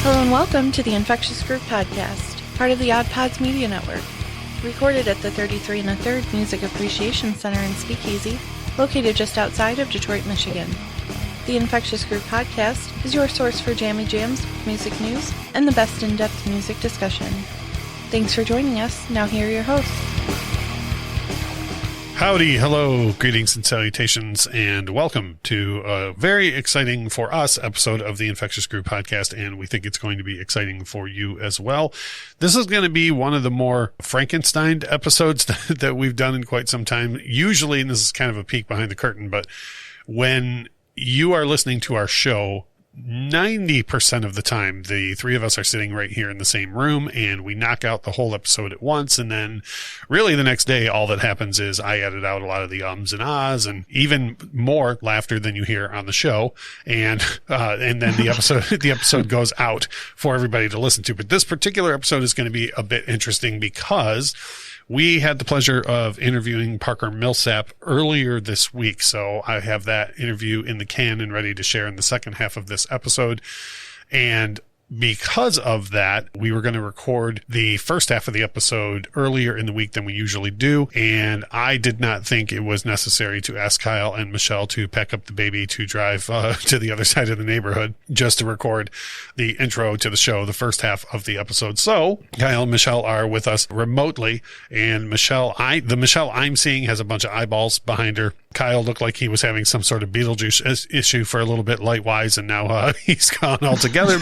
Hello and welcome to the Infectious Group Podcast, part of the Odd Pods Media Network. Recorded at the 33 1/3 Music Appreciation Center in Speakeasy, located just outside of Detroit, Michigan. The Infectious Group Podcast is your source for jammy jams, music news, and the best in-depth music discussion. Thanks for joining us. Now here are your hosts. Howdy, hello, greetings and salutations, and welcome to a very exciting for us episode of the Infectious Group Podcast, and we think it's going to be exciting for you as well. This is going to be one of the more Frankenstein episodes that we've done in quite some time. Usually, and this is kind of a peek behind the curtain, but when you are listening to our show, 90% of the time, the three of us are sitting right here in the same room and we knock out the whole episode at once. And then really the next day, all that happens is I edit out a lot of the ums and ahs and even more laughter than you hear on the show. And then the episode goes out for everybody to listen to. But this particular episode is going to be a bit interesting because we had the pleasure of interviewing Parker Millsap earlier this week, so I have that interview in the can and ready to share in the second half of this episode. And because of that, we were going to record the first half of the episode earlier in the week than we usually do, and I did not think it was necessary to ask Kyle and Michelle to pack up the baby to drive to the other side of the neighborhood just to record the intro to the show, the first half of the episode. So Kyle and Michelle are with us remotely, and the Michelle I'm seeing has a bunch of eyeballs behind her. Kyle looked like he was having some sort of Beetlejuice issue for a little bit light-wise, and now he's gone altogether.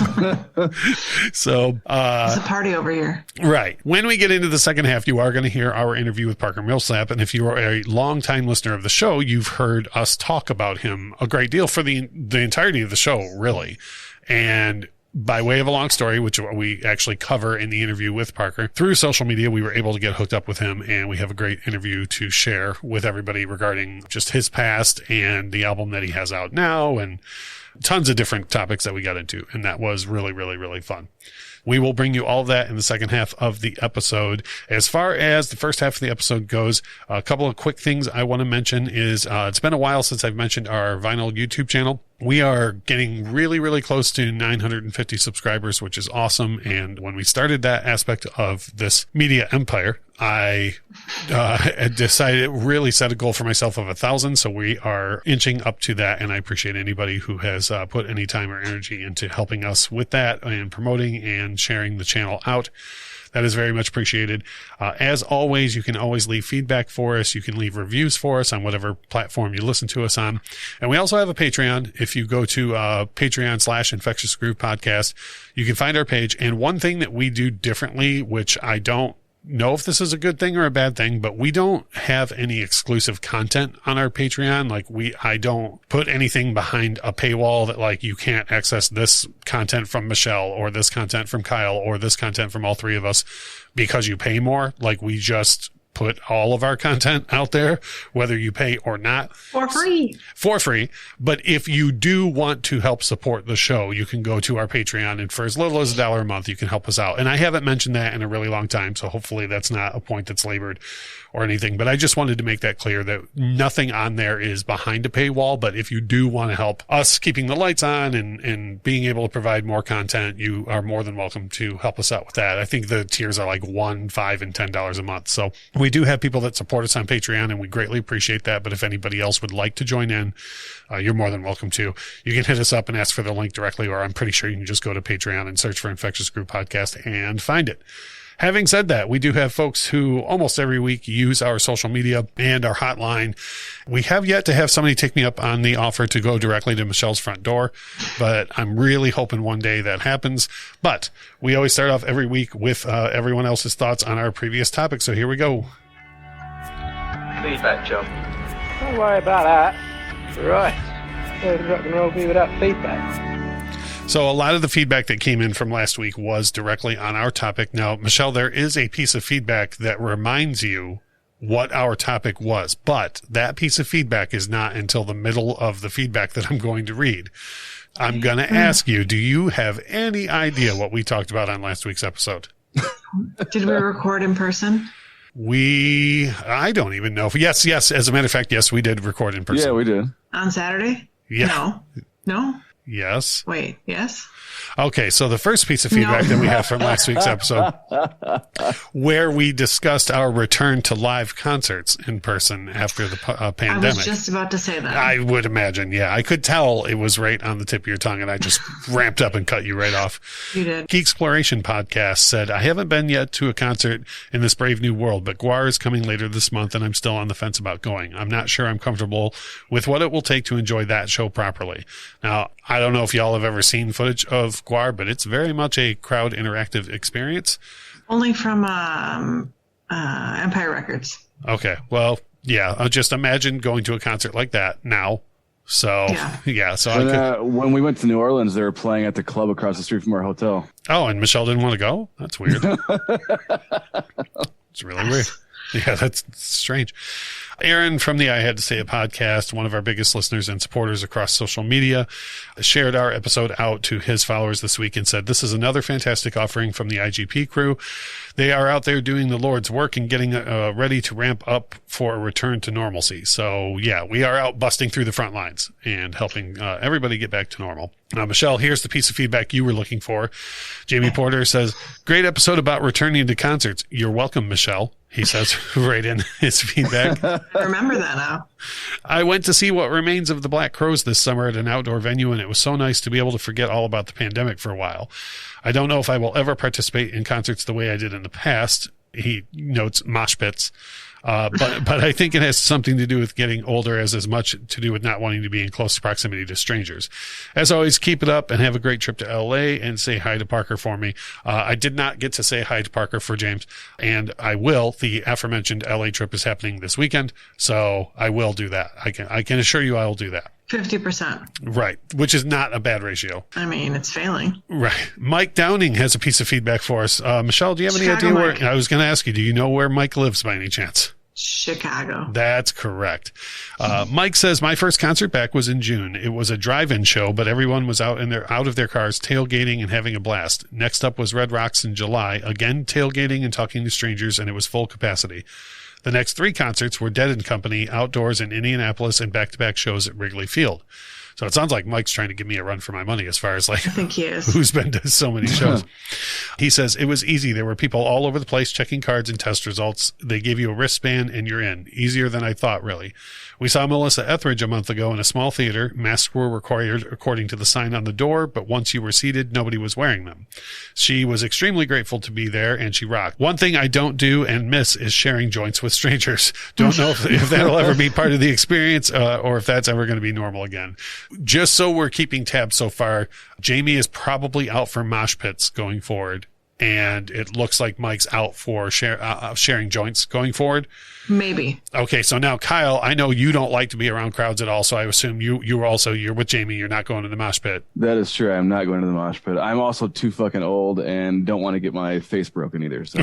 So it's a party over here. Right. When we get into the second half, you are going to hear our interview with Parker Millsap, and if you are a long-time listener of the show, you've heard us talk about him a great deal for the entirety of the show, really. And by way of a long story, which we actually cover in the interview with Parker, through social media, we were able to get hooked up with him, and we have a great interview to share with everybody regarding just his past and the album that he has out now, and tons of different topics that we got into, and that was really, really, really fun. We will bring you all of that in the second half of the episode. As far as the first half of the episode goes, a couple of quick things I want to mention is it's been a while since I've mentioned our vinyl YouTube channel. We are getting really, really close to 950 subscribers, which is awesome. And when we started that aspect of this media empire, I decided, really set a goal for myself of 1,000. So we are inching up to that. And I appreciate anybody who has put any time or energy into helping us with that and promoting and sharing the channel out. That is very much appreciated. As always, you can always leave feedback for us. You can leave reviews for us on whatever platform you listen to us on. And we also have a Patreon. If you go to Patreon/Infectious Group Podcast, you can find our page. And one thing that we do differently, which I don't know if this is a good thing or a bad thing, but we don't have any exclusive content on our Patreon. Like I don't put anything behind a paywall that like you can't access this content from Michelle or this content from Kyle or this content from all three of us because you pay more. Like we just put all of our content out there, whether you pay or not. For free. But if you do want to help support the show, you can go to our Patreon, and for as little as $1 a month, you can help us out. And I haven't mentioned that in a really long time, so hopefully that's not a point that's labored or anything. But I just wanted to make that clear that nothing on there is behind a paywall. But if you do want to help us keeping the lights on and being able to provide more content, you are more than welcome to help us out with that. I think the tiers are like $1, $5, and $10 a month. So we do have people that support us on Patreon, and we greatly appreciate that. But if anybody else would like to join in, you're more than welcome to. You can hit us up and ask for the link directly, or I'm pretty sure you can just go to Patreon and search for Infectious Group Podcast and find it. Having said that, we do have folks who almost every week use our social media and our hotline. We have yet to have somebody take me up on the offer to go directly to Michelle's front door, but I'm really hoping one day that happens. But we always start off every week with everyone else's thoughts on our previous topic. So here we go. Feedback, Joe. Don't worry about that. Right. There's rock and roll without feedback. So a lot of the feedback that came in from last week was directly on our topic. Now, Michelle, there is a piece of feedback that reminds you what our topic was, but that piece of feedback is not until the middle of the feedback that I'm going to read. I'm going to ask you, do you have any idea what we talked about on last week's episode? Did we record in person? I don't even know. Yes. As a matter of fact, yes, we did record in person. Yeah, we did. On Saturday? Yeah. No. Yes. Wait, yes? Okay, so the first piece of feedback that we have from last week's episode, where we discussed our return to live concerts in person after the pandemic. I was just about to say that. I would imagine, yeah. I could tell it was right on the tip of your tongue, and I just ramped up and cut you right off. You did. Geek Exploration Podcast said, I haven't been yet to a concert in this brave new world, but Gwar is coming later this month, and I'm still on the fence about going. I'm not sure I'm comfortable with what it will take to enjoy that show properly. Now, I don't know if y'all have ever seen footage of Gwar, but it's very much a crowd interactive experience. Only from Empire Records. Okay, well, yeah, just imagine going to a concert like that now. So, yeah. So when we went to New Orleans, they were playing at the club across the street from our hotel. Oh, and Michelle didn't want to go? That's weird. It's really weird. Yeah, that's strange. Aaron from the I Had to Say It podcast, one of our biggest listeners and supporters across social media, shared our episode out to his followers this week and said, this is another fantastic offering from the IGP crew. They are out there doing the Lord's work and getting ready to ramp up for a return to normalcy. So, yeah, we are out busting through the front lines and helping everybody get back to normal. Michelle, here's the piece of feedback you were looking for. Jamie Porter says, great episode about returning to concerts. You're welcome, Michelle. He says right in his feedback. I remember that now. I went to see what remains of the Black Crowes this summer at an outdoor venue, and it was so nice to be able to forget all about the pandemic for a while. I don't know if I will ever participate in concerts the way I did in the past. He notes mosh pits. But I think it has something to do with getting older, as much to do with not wanting to be in close proximity to strangers. As always, keep it up and have a great trip to LA, and say hi to Parker for me. I did not get to say hi to Parker for James, and I will. The aforementioned LA trip is happening this weekend, so I will do that. I can assure you I will do that. 50%. Right, which is not a bad ratio. I mean, it's failing. Right. Mike Downing has a piece of feedback for us. Michelle, do you have any idea where? I was going to ask you, do you know where Mike lives by any chance? Chicago. That's correct. Mike says, my first concert back was in June. It was a drive-in show, but everyone was out of their cars, tailgating and having a blast. Next up was Red Rocks in July. Again, tailgating and talking to strangers, and it was full capacity. The next 3 concerts were Dead & Company, outdoors in Indianapolis, and back-to-back shows at Wrigley Field. So it sounds like Mike's trying to give me a run for my money as far as like, I think he is. Who's been to so many shows. He says, it was easy. There were people all over the place checking cards and test results. They give you a wristband and you're in. Easier than I thought, really. We saw Melissa Etheridge a month ago in a small theater. Masks were required according to the sign on the door, but once you were seated, nobody was wearing them. She was extremely grateful to be there, and she rocked. One thing I don't do and miss is sharing joints with strangers. Don't know if that'll ever be part of the experience or if that's ever going to be normal again. Just so we're keeping tabs so far, Jamie is probably out for mosh pits going forward, and it looks like Mike's out for sharing joints going forward. Maybe. Okay, so now Kyle, I know you don't like to be around crowds at all, so I assume you're with Jamie. You're not going to the mosh pit. That is true. I'm not going to the mosh pit. I'm also too fucking old and don't want to get my face broken either. So.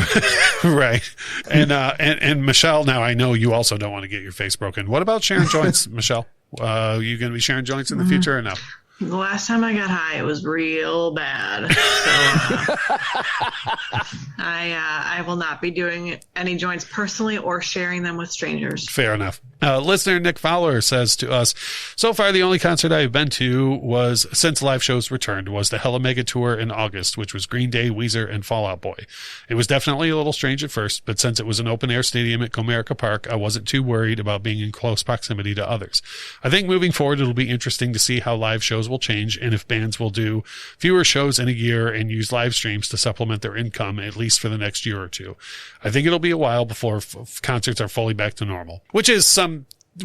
Right. And Michelle, now I know you also don't want to get your face broken. What about sharing joints, Michelle? You going to be sharing joints in the future or no? The last time I got high, it was real bad. So I will not be doing any joints personally or sharing them with strangers. Fair enough. Listener Nick Fowler says to us, so far the only concert I've been to was, since live shows returned, was the Hella Mega Tour in August, which was Green Day, Weezer, and Fall Out Boy. It was definitely a little strange at first, but since it was an open-air stadium at Comerica Park, I wasn't too worried about being in close proximity to others. I think moving forward, it'll be interesting to see how live shows will change and if bands will do fewer shows in a year and use live streams to supplement their income, at least for the next year or two. I think it'll be a while before concerts are fully back to normal, which is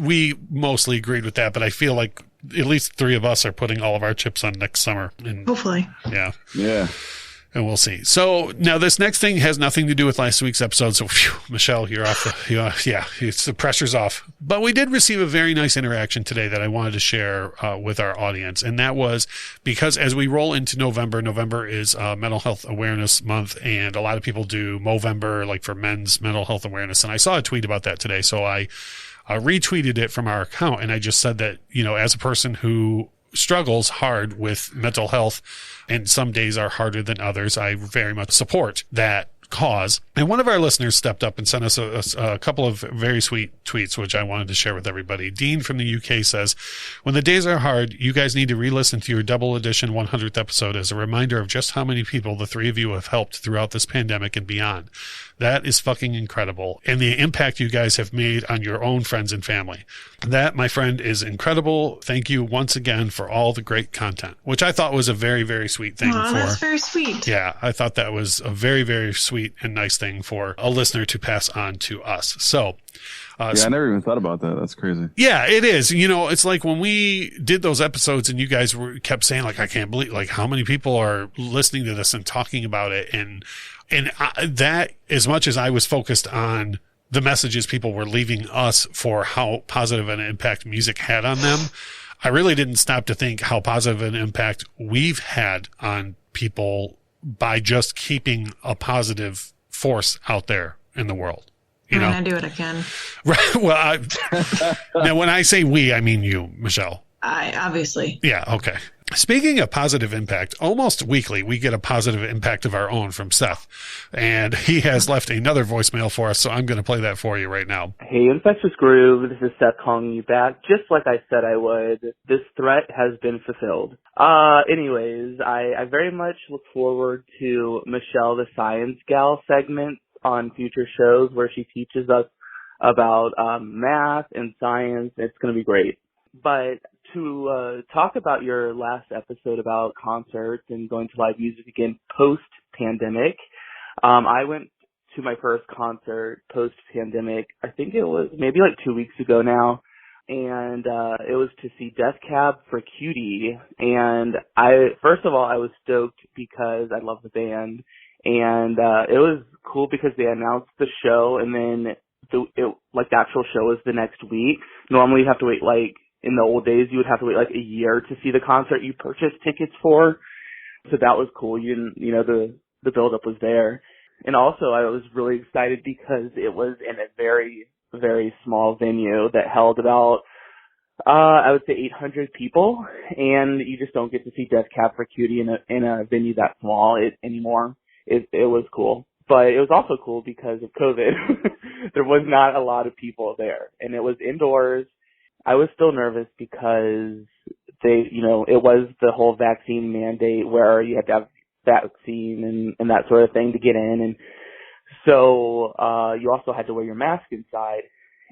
we mostly agreed with that, but I feel like at least 3 of us are putting all of our chips on next summer. And hopefully. Yeah. Yeah. And we'll see. So now this next thing has nothing to do with last week's episode. So Michelle, you're off. The pressure's off. But we did receive a very nice interaction today that I wanted to share with our audience. And that was because as we roll into November is Mental Health Awareness Month. And a lot of people do Movember, like for men's mental health awareness. And I saw a tweet about that today. So I retweeted it from our account. And I just said that, as a person who struggles hard with mental health, and some days are harder than others. I very much support that cause. And one of our listeners stepped up and sent us a couple of very sweet tweets, which I wanted to share with everybody. Dean from the UK says, when the days are hard, you guys need to re-listen to your double edition 100th episode as a reminder of just how many people the three of you have helped throughout this pandemic and beyond. That is fucking incredible. And the impact you guys have made on your own friends and family. That, my friend, is incredible. Thank you once again for all the great content, which I thought was a very, very sweet thing. That's very sweet. Yeah, I thought that was a very, very sweet and nice thing for a listener to pass on to us. So, I never even thought about that. That's crazy. Yeah, it is. You know, it's like when we did those episodes and you guys kept saying, like, I can't believe, like, how many people are listening to this and talking about it. And that, as much as I was focused on the messages people were leaving us for how positive an impact music had on them, I really didn't stop to think how positive an impact we've had on people by just keeping a positive force out there in the world. You know? I'm gonna do it again. Right. Well, now when I say we, I mean you, Michelle. I obviously. Yeah. Okay. Speaking of positive impact, almost weekly we get a positive impact of our own from Seth, and he has left another voicemail for us, so I'm going to play that for you right now. Hey, Infectious Groove, this is Seth calling you back, just like I said I would. This threat has been fulfilled. Anyways, I very much look forward to Michelle the Science Gal segment on future shows where she teaches us about math and science. It's going to be great. But to talk about your last episode about concerts and going to live music again post-pandemic, I went to my first concert post-pandemic. I think it was maybe like 2 weeks ago now, and it was to see Death Cab for Cutie. And first of all, I was stoked because I love the band, and it was cool because they announced the show, and then the actual show was the next week. Normally you have to wait in the old days, you would have to wait like a year to see the concert you purchased tickets for. So that was cool. The build-up was there. And also I was really excited because it was in a very, very small venue that held about, I would say 800 people. And you just don't get to see Death Cab for Cutie in a venue that small anymore. It was cool. But it was also cool because of COVID. There was not a lot of people there. And it was indoors. I was still nervous because it was the whole vaccine mandate where you had to have vaccine and that sort of thing to get in. And so, you also had to wear your mask inside.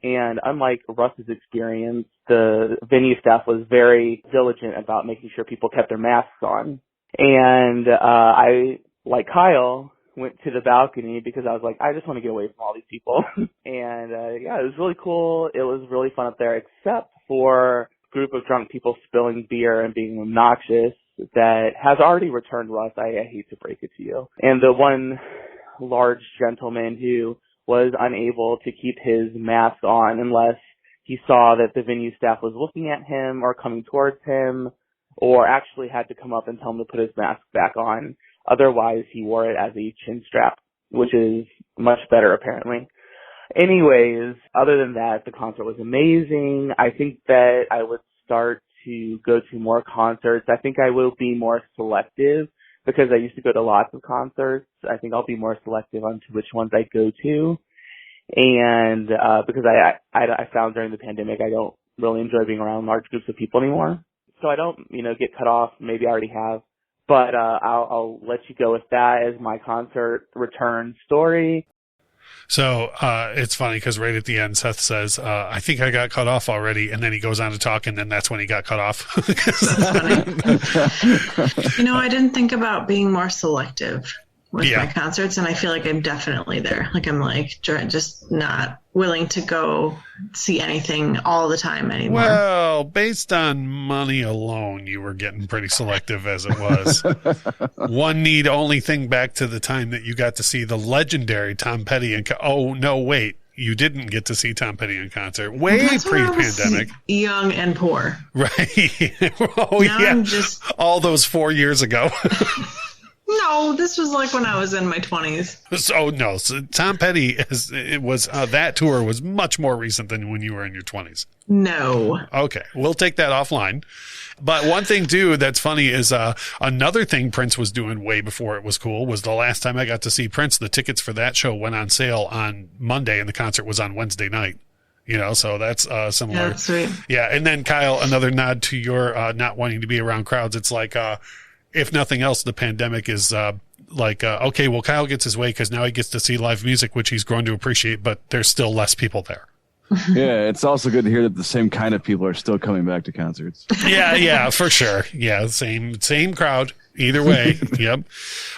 And unlike Russ's experience, the venue staff was very diligent about making sure people kept their masks on. And, I, like Kyle, went to the balcony because I was like, I just want to get away from all these people. And it was really cool. It was really fun up there, except for a group of drunk people spilling beer and being obnoxious that has already returned, Russ. I hate to break it to you. And the one large gentleman who was unable to keep his mask on unless he saw that the venue staff was looking at him or coming towards him, or actually had to come up and tell him to put his mask back on. Otherwise, he wore it as a chin strap, which is much better, apparently. Anyways, other than that, the concert was amazing. I think that I would start to go to more concerts. I think I will be more selective because I used to go to lots of concerts. I think I'll be more selective on which ones I go to. And because I found during the pandemic, I don't really enjoy being around large groups of people anymore. So I don't, get cut off. Maybe I already have. But I'll let you go with that as my concert return story. So it's funny because right at the end, Seth says, I think I got cut off already. And then he goes on to talk, and then that's when he got cut off. That's funny. I didn't think about being more selective with my concerts, and I feel like I'm definitely there. Like I'm just not willing to go see anything all the time anymore. Well, based on money alone, you were getting pretty selective as it was. One need only think back to the time that you got to see the legendary Tom Petty oh no, wait. You didn't get to see Tom Petty in concert way pre-pandemic. Young and poor. Right. Oh, now yeah. I'm just... all those 4 years ago. No, this was like when I was in my 20s. So Tom Petty that tour was much more recent than when you were in your 20s. No. Okay, we'll take that offline. But one thing too that's funny is another thing Prince was doing way before it was cool was the last time I got to see Prince, the tickets for that show went on sale on Monday and the concert was on Wednesday night. So that's similar. Yeah, that's sweet. Yeah, and then Kyle, another nod to your not wanting to be around crowds. It's like if nothing else, the pandemic is okay, well, Kyle gets his way because now he gets to see live music, which he's grown to appreciate, but there's still less people there. Yeah, it's also good to hear that the same kind of people are still coming back to concerts. Yeah, for sure. Yeah, same crowd. Either way. Yep.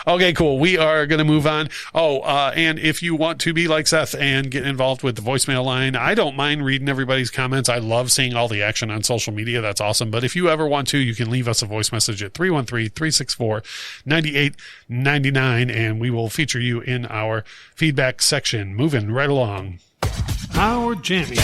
Okay, cool. We are going to move on. And if you want to be like Seth and get involved with the voicemail line, I don't mind reading everybody's comments. I love seeing all the action on social media. That's awesome. But if you ever want to, you can leave us a voice message at 313-364-9899, and we will feature you in our feedback section. Moving right along. Our jammies.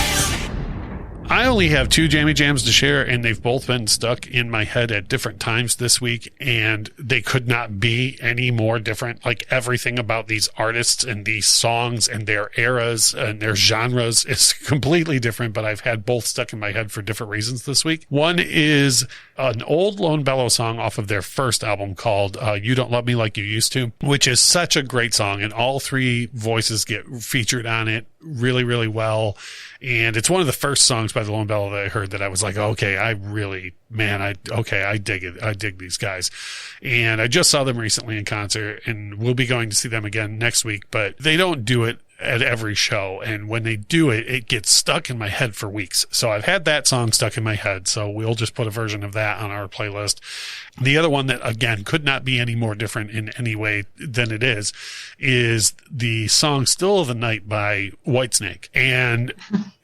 I only have 2 jammy jams to share, and they've both been stuck in my head at different times this week, and they could not be any more different. Like, everything about these artists and these songs and their eras and their genres is completely different, but I've had both stuck in my head for different reasons this week. One is an old Lone Bellow song off of their first album called You Don't Love Me Like You Used To, which is such a great song, and all 3 voices get featured on it really, really well. And it's one of the first songs by the Lone Bellow that I heard that I was like, okay, I dig it. I dig these guys. And I just saw them recently in concert, and we'll be going to see them again next week, but they don't do it at every show. And when they do it, it gets stuck in my head for weeks. So I've had that song stuck in my head. So we'll just put a version of that on our playlist. The other one that, again, could not be any more different in any way than it is the song Still of the Night by Whitesnake. And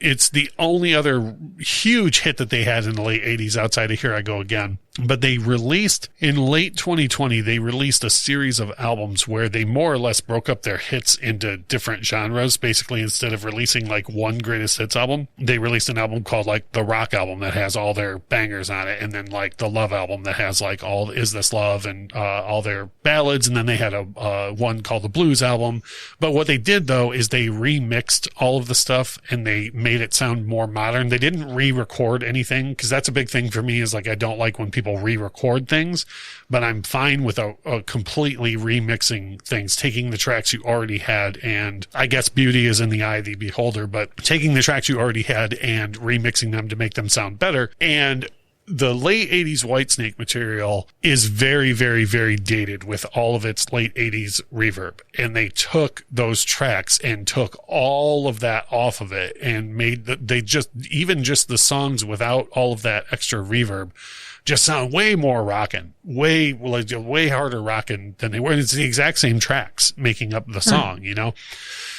it's the only other huge hit that they had in the late 80s outside of Here I Go Again. But they released, in late 2020, they released a series of albums where they more or less broke up their hits into different genres. Basically, instead of releasing like one greatest hits album, they released an album called like the rock album that has all their bangers on it, and then like the love album that has like all Is This Love and all their ballads, and then they had a one called the blues album. But what they did though is they remixed all of the stuff and they made it sound more modern. They didn't re-record anything, because that's a big thing for me, is like I don't like when people re-record things, but I'm fine with a completely remixing things, taking the tracks you already had, and I guess beauty is in the eye of the beholder, but taking the tracks you already had and remixing them to make them sound better. And the late 80s Whitesnake material is very, very, very dated with all of its late 80s reverb. And they took those tracks and took all of that off of it and made even just the songs without all of that extra reverb just sound way more rockin', way harder rockin' than they were. It's the exact same tracks making up the song,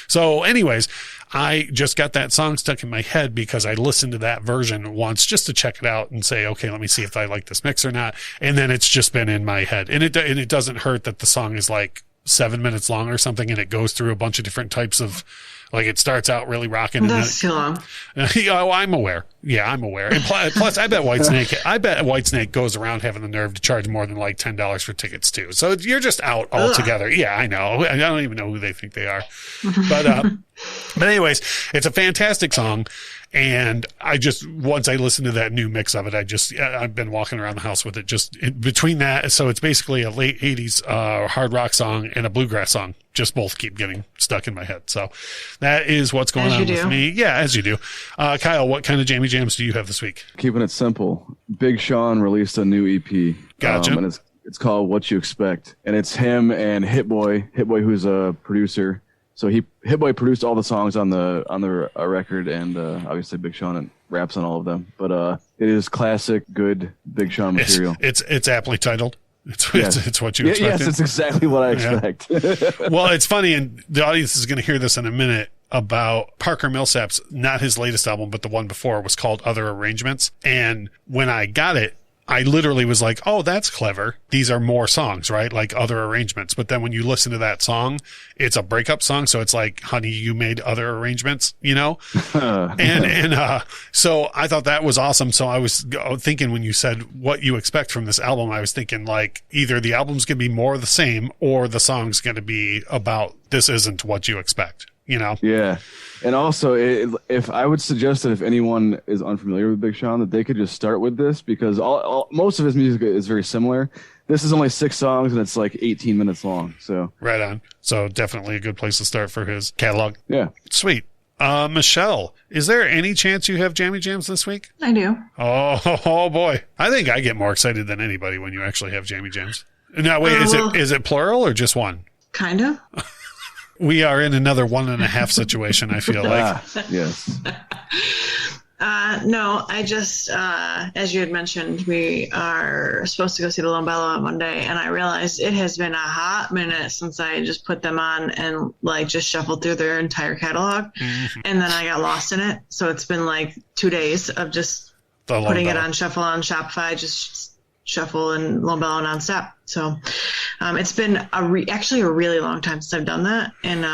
So anyways, I just got that song stuck in my head because I listened to that version once just to check it out and say, okay, let me see if I like this mix or not. And then it's just been in my head. And it doesn't hurt that the song is like 7 minutes long or something, and it goes through a bunch of different types of, like, it starts out really rocking. That's too long. I'm aware. Yeah, I'm aware. And plus, I bet Whitesnake goes around having the nerve to charge more than like $10 for tickets too. So you're just out altogether. Yeah, I know. I don't even know who they think they are. But anyways, it's a fantastic song. And once I listened to that new mix of it, I've been walking around the house with it just between that. So it's basically a late 80s hard rock song and a bluegrass song. Just both keep getting stuck in my head. So that is what's going on with me. Yeah, as you do. Kyle, what kind of jammy jams do you have this week? Keeping it simple. Big Sean released a new EP. Gotcha. And it's called What You Expect. And it's him and Hit Boy, who's a producer. So Hit Boy produced all the songs on the record, and obviously Big Sean raps on all of them. But it is classic, good Big Sean material. It's aptly titled. It's what you expect. Yes, it's exactly what I expect. Yeah. Well, it's funny, and the audience is going to hear this in a minute, about Parker Millsap's, not his latest album, but the one before, was called Other Arrangements. And when I got it, I literally was like, oh, that's clever. These are more songs, right? Like other arrangements. But then when you listen to that song, it's a breakup song. So it's like, honey, you made other arrangements, you know? So I thought that was awesome. So I was thinking when you said what you expect from this album, I was thinking like either the album's going to be more of the same or the song's going to be about this isn't what you expect, you know? Yeah. And also, if I would suggest that if anyone is unfamiliar with Big Sean, that they could just start with this because most of his music is very similar. This is only 6 songs and it's like 18 minutes long. So right on. So definitely a good place to start for his catalog. Yeah. Sweet. Michelle, is there any chance you have Jammy Jams this week? I do. Oh boy. I think I get more excited than anybody when you actually have Jammy Jams. Now, wait, is it plural or just one? Kind of. We are in another 1.5 situation, I feel like. Yes. No, I just, as you had mentioned, we are supposed to go see the Lone Bellow on Monday, and I realized it has been a hot minute since I just put them on and like just shuffled through their entire catalog, and then I got lost in it. So it's been like 2 days of just putting it on shuffle on Shopify, just shuffle and Lone Bellow nonstop. So it's been actually a really long time since I've done that, and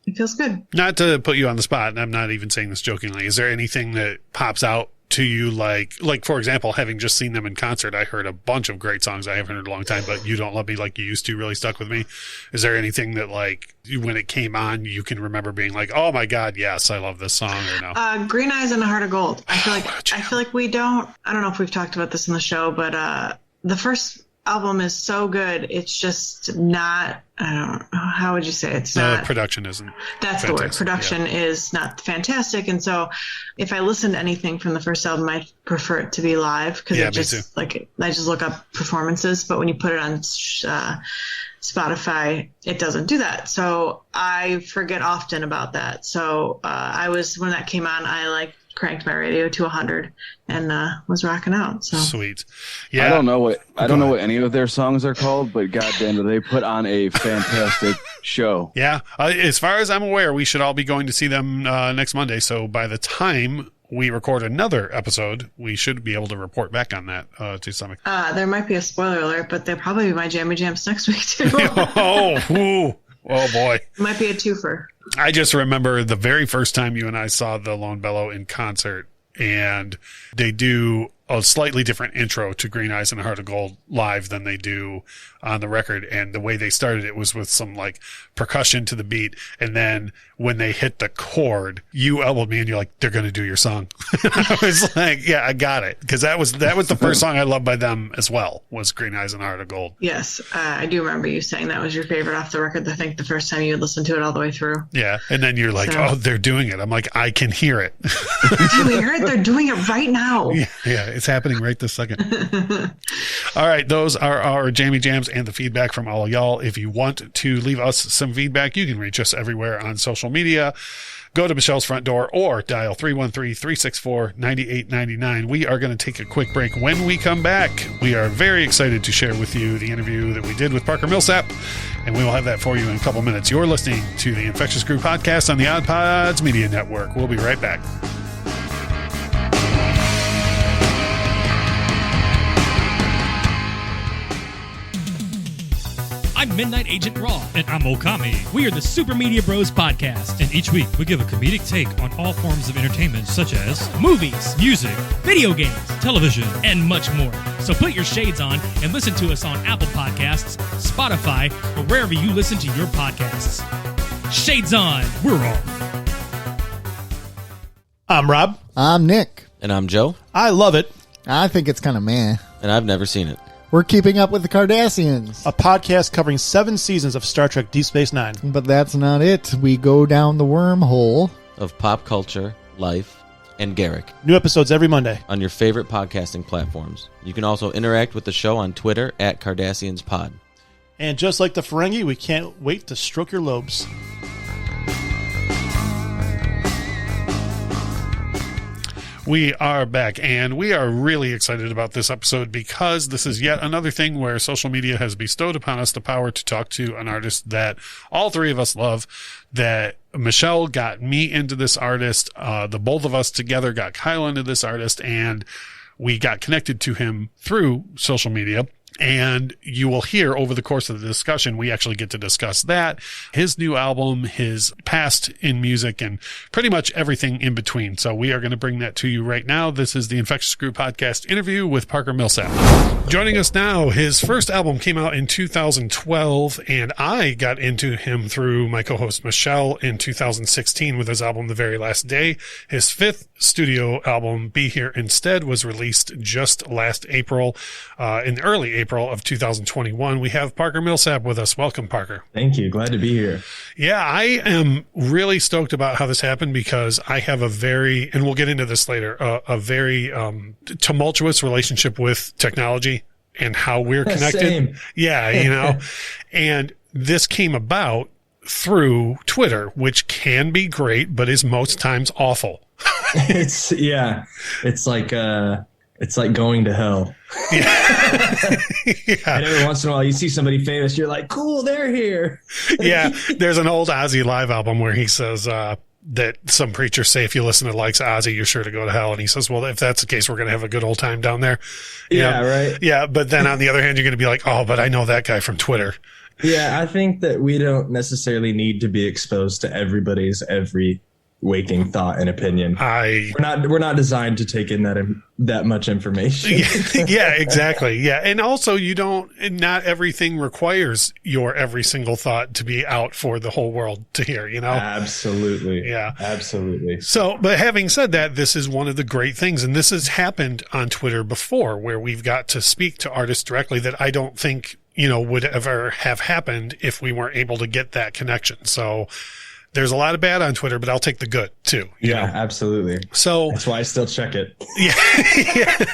it feels good. Not to put you on the spot, and I'm not even saying this jokingly, is there anything that pops out to you like for example, having just seen them in concert, I heard a bunch of great songs I haven't heard in a long time, but You Don't Love Me Like You Used To really stuck with me. Is there anything that like when it came on you can remember being like, oh my God, yes, I love this song, or no? Green Eyes and a Heart of Gold. I feel like I don't know if we've talked about this in the show, but the first album is so good. It's just not, I don't know, how would you say it's not. Production isn't. That's fantastic. The word. Production is not fantastic. And so if I listen to anything from the first album, I prefer it to be live because it just like, I just look up performances, but when you put it on Spotify, it doesn't do that. So I forget often about that. So when that came on, I like cranked my radio to 100 and was rocking out. So sweet. Yeah. I don't know what any of their songs are called, but goddamn, do they put on a fantastic show. Yeah. As far as I'm aware, we should all be going to see them next Monday. So by the time we record another episode, we should be able to report back on that to some extent. There might be a spoiler alert, but they'll probably be my Jammy Jams next week too. Oh boy. Might be a twofer. I just remember the very first time you and I saw the Lone Bellow in concert, and they do a slightly different intro to Green Eyes and a Heart of Gold live than they do on the record. And the way they started it was with some like percussion to the beat. And then when they hit the chord, you elbowed me and you're like, they're going to do your song. I was like, yeah, I got it. Cause that was the first song I loved by them as well, was Green Eyes and a Heart of Gold. Yes. I do remember you saying that was your favorite off the record. I think the first time you would listen to it all the way through. Yeah. And then you're like, oh, they're doing it. I'm like, I can hear it. Do we hear it? They're doing it right now. Yeah. It's happening right this second. All right. Those are our Jammy Jams and the feedback from all of y'all. If you want to leave us some feedback, you can reach us everywhere on social media. Go to Michelle's front door or dial 313-364-9899. We are going to take a quick break. When we come back, we are very excited to share with you the interview that we did with Parker Millsap, and we will have that for you in a couple minutes. You're listening to the Infectious Groove Podcast on the Odd Pods Media Network. We'll be right back. I'm Midnight Agent Raw. And I'm Okami. We are the Super Media Bros Podcast. And each week, we give a comedic take on all forms of entertainment, such as movies, music, video games, television, and much more. So put your shades on and listen to us on Apple Podcasts, Spotify, or wherever you listen to your podcasts. Shades on. We're on. I'm Rob. I'm Nick. And I'm Joe. I love it. I think it's kind of meh. And I've never seen it. We're keeping up with the Cardassians. A podcast covering 7 seasons of Star Trek Deep Space Nine. But that's not it. We go down the wormhole of pop culture, life, and Garrick. New episodes every Monday. On your favorite podcasting platforms. You can also interact with the show on Twitter at CardassiansPod. And just like the Ferengi, we can't wait to stroke your lobes. We are back, and we are really excited about this episode because this is yet another thing where social media has bestowed upon us the power to talk to an artist that all three of us love, that Michelle got me into this artist, the both of us together got Kyle into this artist, and we got connected to him through social media. And you will hear over the course of the discussion, we actually get to discuss that, his new album, his past in music, and pretty much everything in between. So we are going to bring that to you right now. This is the Infectious Groove Podcast interview with Parker Millsap. Joining us now, his first album came out in 2012, and I got into him through my co-host Michelle in 2016 with his album The Very Last Day. His fifth studio album, Be Here Instead, was released just last April, in early April of 2021. We have Parker Millsap with us. Welcome, Parker. Thank you. Glad to be here. Yeah, I am really stoked about how this happened because I have a very, and we'll get into this later, a very tumultuous relationship with technology and how we're connected. Same. Yeah, and this came about through Twitter, which can be great, but is most times awful. It's like going to hell. Yeah. And every once in a while you see somebody famous, you're like, cool, they're here. Yeah. There's an old Ozzy live album where he says that some preachers say if you listen to likes Ozzy, you're sure to go to hell. And he says, well, if that's the case, we're going to have a good old time down there. Yeah, right. Yeah. But then on the other hand, you're going to be like, oh, but I know that guy from Twitter. Yeah, I think that we don't necessarily need to be exposed to everybody's every waking thought and opinion. We're not designed to take in that much information. Yeah, exactly. Yeah. And also not everything requires your every single thought to be out for the whole world to hear, Absolutely. Yeah. Absolutely. So, but having said that, this is one of the great things, and this has happened on Twitter before where we've got to speak to artists directly that I don't think, would ever have happened if we weren't able to get that connection. So, there's a lot of bad on Twitter, but I'll take the good too. Yeah, absolutely. So that's why I still check it. Yeah.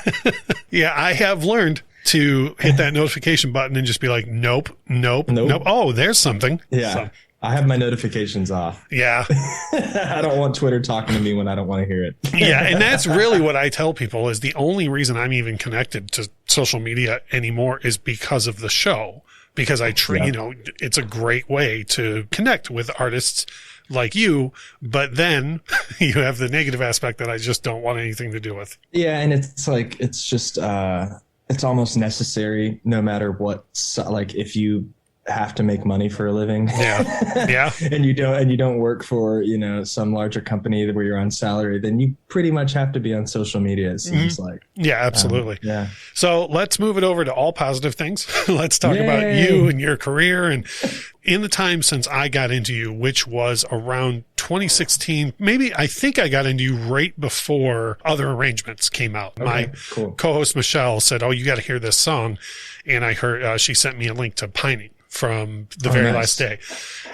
Yeah. I have learned to hit that notification button and just be like, nope. Oh, there's something. Yeah. So, I have my notifications off. Yeah. I don't want Twitter talking to me when I don't want to hear it. Yeah. And that's really what I tell people is the only reason I'm even connected to social media anymore is because of the show. Because it's a great way to connect with artists like you, but then you have the negative aspect that I just don't want anything to do with. Yeah, and it's like it's almost necessary no matter what. Like if you have to make money for a living, yeah, and you don't work for some larger company where you're on salary, then you pretty much have to be on social media. It seems like. Yeah, absolutely. Yeah. So let's move it over to all positive things. Let's talk about you and your career. And in the time since I got into you, which was around 2016, I think I got into you right before Other Arrangements came out. Okay, My cool. co-host Michelle said, oh, you got to hear this song. And I heard, she sent me a link to Pining from The Very Last Day.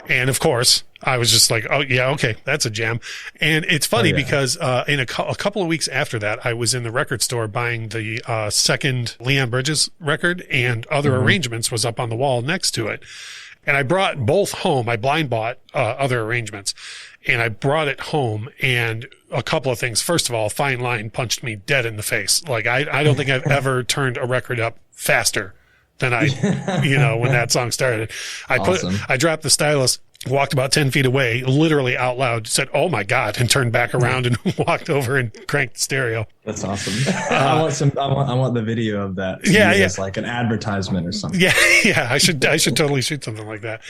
And of course, I was just like, oh, yeah, okay, that's a jam. And it's funny because in a couple of weeks after that, I was in the record store buying the second Leon Bridges record, and Other Arrangements was up on the wall next to it. And I brought both home. I blind bought Other Arrangements, and I brought it home. And a couple of things. First of all, Fine Line punched me dead in the face. Like, I don't think I've ever turned a record up faster than I, when that song started. I dropped the stylus, walked about 10 feet away, literally out loud, said, oh my God, and turned back around and walked over and cranked the stereo. That's awesome. I want the video of that. Yeah. It's like an advertisement or something. Yeah. I should totally shoot something like that.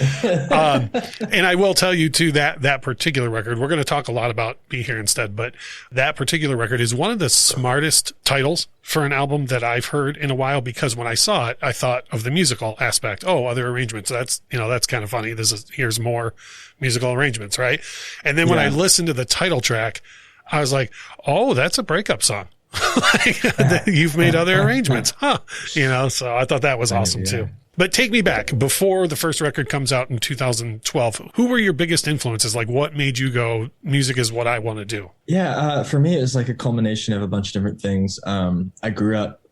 And I will tell you too, that particular record, we're going to talk a lot about Be Here Instead, but that particular record is one of the smartest titles for an album that I've heard in a while, because when I saw it, I thought of the musical aspect. Oh, Other Arrangements. That's kind of funny. Here's more musical arrangements, right? And then when I listened to the title track, I was like, oh, that's a breakup song. You've made Other Arrangements, huh? So I thought that was awesome too. But take me back before the first record comes out in 2012. Who were your biggest influences? Like, what made you go, music is what I want to do? Yeah. For me, it was like a culmination of a bunch of different things. I grew up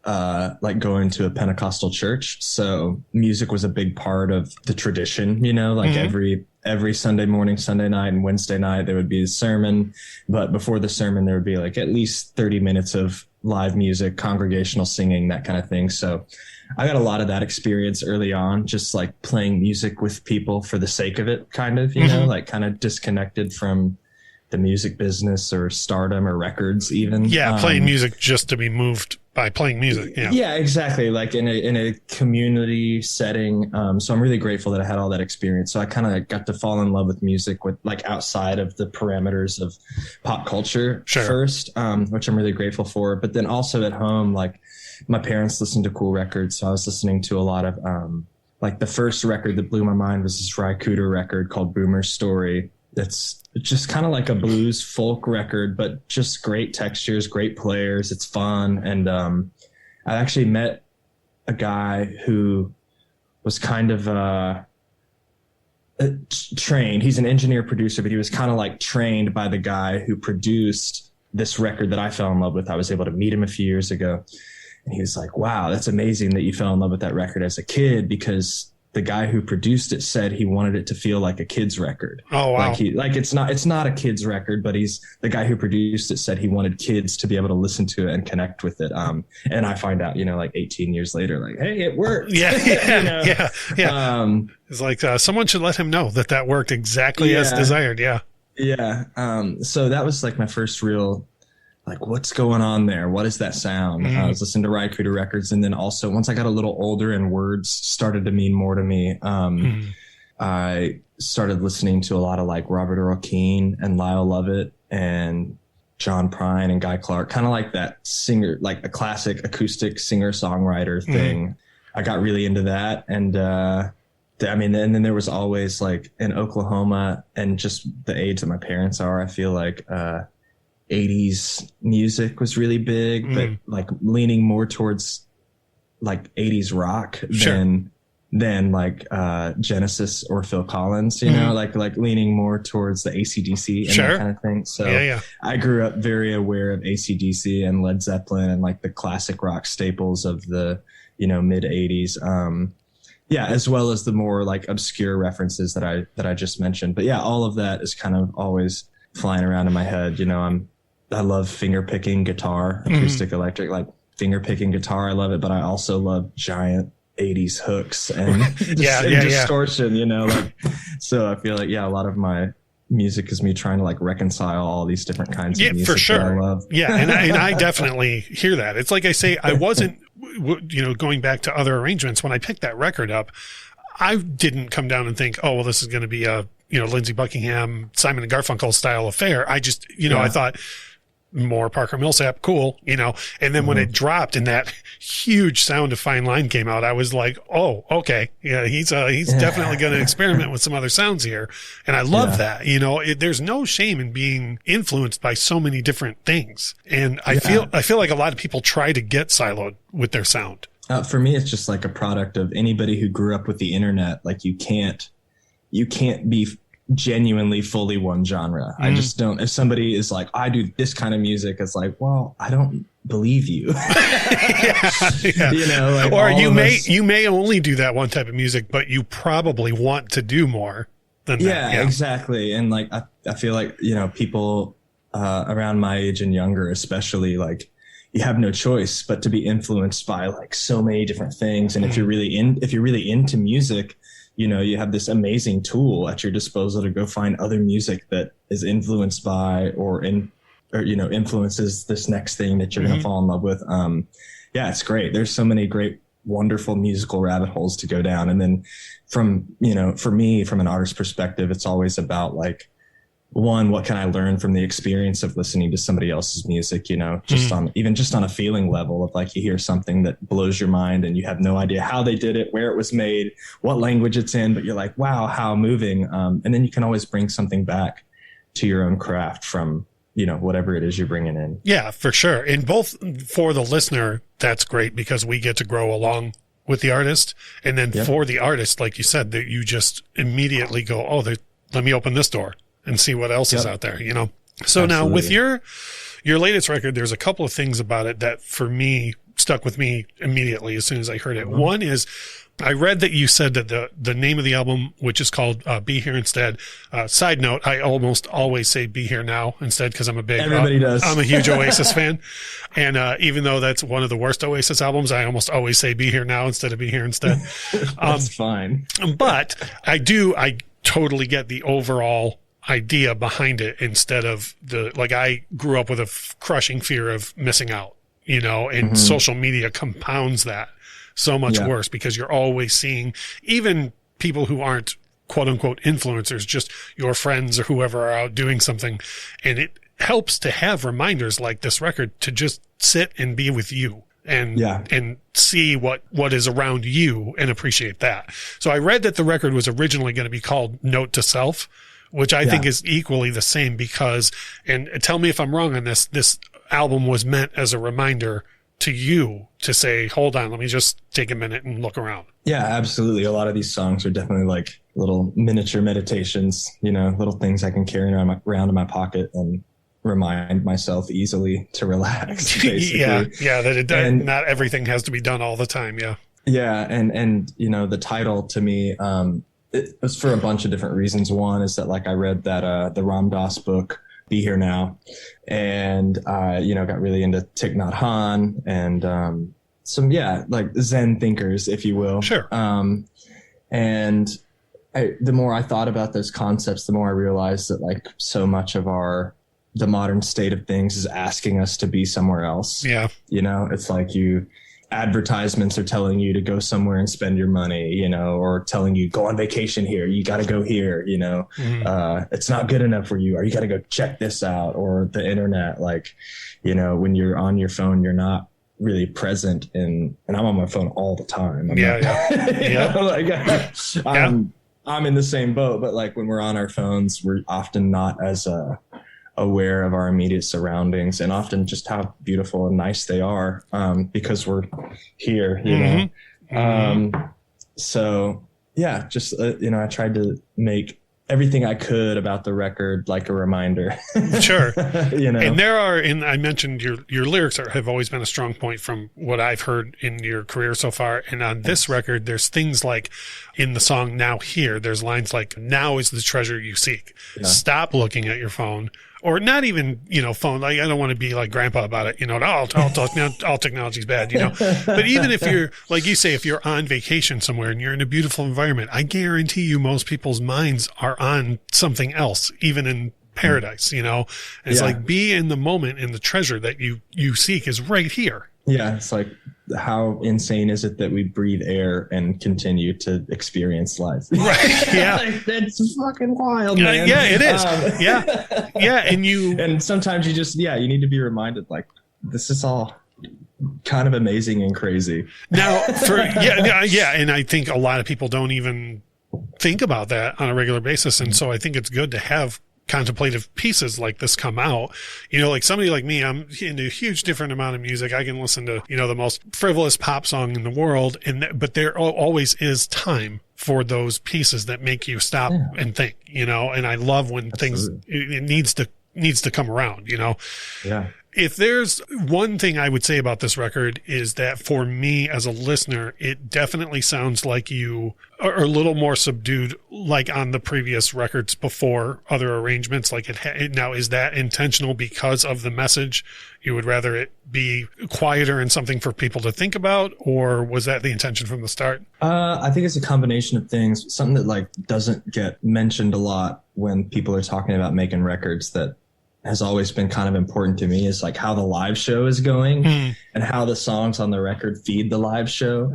like going to a Pentecostal church. So music was a big part of the tradition, every Sunday morning, Sunday night, and Wednesday night, there would be a sermon. But before the sermon, there would be like at least 30 minutes of live music, congregational singing, that kind of thing. So I got a lot of that experience early on, just like playing music with people for the sake of it, kind of, like kind of disconnected from the music business or stardom or records even. Yeah, playing music just to be moved by playing music. Yeah. Yeah, exactly. Like in a community setting. So I'm really grateful that I had all that experience. So I kind of got to fall in love with music with like outside of the parameters of pop culture first, which I'm really grateful for. But then also at home, like my parents listened to cool records. So I was listening to a lot of, like the first record that blew my mind was this Ry Cooder record called Boomer's Story. That's just kind of like a blues folk record, but just great textures, great players. It's fun. And I actually met a guy who was kind of trained. He's an engineer producer, but he was kind of like trained by the guy who produced this record that I fell in love with. I was able to meet him a few years ago. And he was like, wow, that's amazing that you fell in love with that record as a kid, because the guy who produced it said he wanted it to feel like a kid's record. Oh, wow. Like it's not a kid's record, but the guy who produced it said he wanted kids to be able to listen to it and connect with it. And I find out, like 18 years later, like, hey, it worked. Yeah. Yeah. It's like someone should let him know that worked exactly as desired. Yeah. Yeah. So that was like my first real, like, what's going on there? What is that sound? I was listening to Ry Cooder records. And then also once I got a little older and words started to mean more to me, I started listening to a lot of like Robert Earl Keen and Lyle Lovett and John Prine and Guy Clark, kind of like that singer, like a classic acoustic singer songwriter thing. I got really into that. And, and then there was always like in Oklahoma and just the age that my parents are, I feel like, 80s music was really big, but like leaning more towards like 80s rock than like Genesis or Phil Collins, like leaning more towards the AC/DC and that kind of thing. So I grew up very aware of AC/DC and Led Zeppelin and like the classic rock staples of the, mid 80s. As well as the more like obscure references that I just mentioned. But yeah, all of that is kind of always flying around in my head. I love finger picking guitar, acoustic electric, like finger picking guitar. I love it, but I also love giant 80s hooks and distortion, so I feel like, a lot of my music is me trying to like reconcile all these different kinds of music for sure. that I love. And I definitely hear that. It's like I say, I wasn't, going back to other arrangements when I picked that record up, I didn't come down and think, oh, well, this is going to be a, Lindsey Buckingham, Simon and Garfunkel style affair. I just, I thought more Parker Millsap, cool, and then when it dropped and that huge sound of Fine Line came out, I was like, oh, okay. Yeah. He's definitely going to experiment with some other sounds here. And I love that, there's no shame in being influenced by so many different things. And I feel like a lot of people try to get siloed with their sound. For me, it's just like a product of anybody who grew up with the internet. Like you can't be genuinely fully one genre. I just don't. If somebody is like, I do this kind of music, it's like, well, I don't believe you. Or you may only do that one type of music, but you probably want to do more than that. Yeah, exactly. And like I feel like people around my age and younger, especially, like you have no choice but to be influenced by like so many different things. And if you're really into music, you have this amazing tool at your disposal to go find other music that is influenced by or influences this next thing that you're going to fall in love with. It's great. There's so many great, wonderful musical rabbit holes to go down. And then from, for me, from an artist perspective, it's always about like, one, what can I learn from the experience of listening to somebody else's music, just on a feeling level of like, you hear something that blows your mind and you have no idea how they did it, where it was made, what language it's in, but you're like, wow, how moving. And then you can always bring something back to your own craft from, whatever it is you're bringing in. Yeah, for sure. And both for the listener, that's great because we get to grow along with the artist. And then for the artist, like you said, that you just immediately go, oh, let me open this door and see what else is out there, So Absolutely. Now with your latest record, there's a couple of things about it that for me stuck with me immediately as soon as I heard it. One is I read that you said that the name of the album, which is called Be Here Instead. Side note, I almost always say Be Here Now instead because I'm everybody does. I'm a huge Oasis fan. And even though that's one of the worst Oasis albums, I almost always say Be Here Now instead of Be Here Instead. That's fine. But I totally get the overall idea behind it instead of I grew up with a crushing fear of missing out, and social media compounds that so much worse, because you're always seeing even people who aren't quote unquote influencers, just your friends or whoever are out doing something. And it helps to have reminders like this record to just sit and be with you and see what is around you and appreciate that. So I read that the record was originally going to be called Note to Self, which I think is equally the same because, and tell me if I'm wrong on this album was meant as a reminder to you to say, hold on, let me just take a minute and look around. Yeah, absolutely. A lot of these songs are definitely like little miniature meditations, little things I can carry around in my pocket and remind myself easily to relax. Basically. That not everything has to be done all the time. Yeah. And the title to me, it was for a bunch of different reasons. One is that like I read that the Ram Dass book, Be Here Now, and got really into Thich Nhat Hanh and some like Zen thinkers, if you will. Sure. And the more I thought about those concepts, the more I realized that like so much of the modern state of things is asking us to be somewhere else. Yeah. It's like advertisements are telling you to go somewhere and spend your money, or telling you go on vacation here. You got to go here, it's not good enough for you, or you got to go check this out, or the internet. Like, when you're on your phone, you're not really present and I'm on my phone all the time. I'm in the same boat, but like when we're on our phones, we're often not as aware of our immediate surroundings and often just how beautiful and nice they are because we're here, So yeah, just, I tried to make everything I could about the record like a reminder. Sure. And and I mentioned your lyrics have always been a strong point from what I've heard in your career so far. And on this record, there's things like in the song Now Here, there's lines like, now is the treasure you seek. Yeah. Stop looking at your phone. Or not even, phone. Like, I don't want to be like grandpa about it, all technology's bad, But even if you're, like you say, if you're on vacation somewhere and you're in a beautiful environment, I guarantee you most people's minds are on something else, even in paradise, And it's like, be in the moment, and the treasure that you seek is right here. Yeah, it's like, how insane is it that we breathe air and continue to experience life? Right. Yeah. That's fucking wild, man. Yeah, it is. Yeah. And sometimes you just, you need to be reminded, like, this is all kind of amazing and crazy. Now, and I think a lot of people don't even think about that on a regular basis. And so I think it's good to have contemplative pieces like this come out. Like somebody like me, I'm into a huge different amount of music. I can listen to, the most frivolous pop song in the world. But there always is time for those pieces that make you stop and think, and I love when things, it needs to come around, Yeah. If there's one thing I would say about this record is that for me as a listener, it definitely sounds like you are a little more subdued, like on the previous records before other arrangements. Like now, is that intentional because of the message? You would rather it be quieter and something for people to think about, or was that the intention from the start? I think it's a combination of things. Something that like doesn't get mentioned a lot when people are talking about making records that has always been kind of important to me is like how the live show is going and how the songs on the record feed the live show.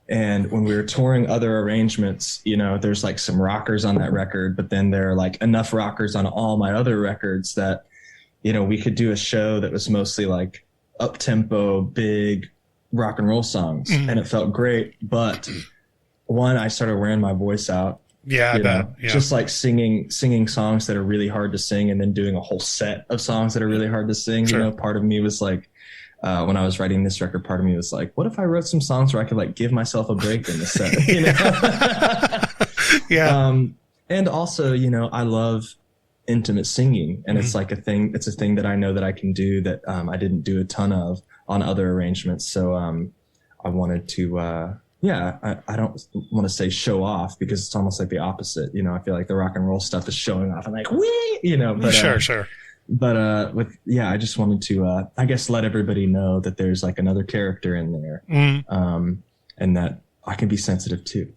And when we were touring other arrangements, there's like some rockers on that record, but then there are like enough rockers on all my other records that, we could do a show that was mostly like up tempo, big rock and roll songs. And it felt great. But one, I started wearing my voice out. Yeah, I bet. Yeah. Just like singing songs that are really hard to sing and then doing a whole set of songs that are really hard to sing. Sure. Part of me was like, when I was writing this record, part of me was like, what if I wrote some songs where I could like give myself a break in the set? Yeah. And also, I love intimate singing, and it's like it's a thing that I know that I can do that I didn't do a ton of on other arrangements. So I wanted to I don't want to say show off because it's almost like the opposite. I feel like the rock and roll stuff is showing off. I'm like, wee, but sure. But I just wanted to, I guess, let everybody know that there's like another character in there, and that I can be sensitive too.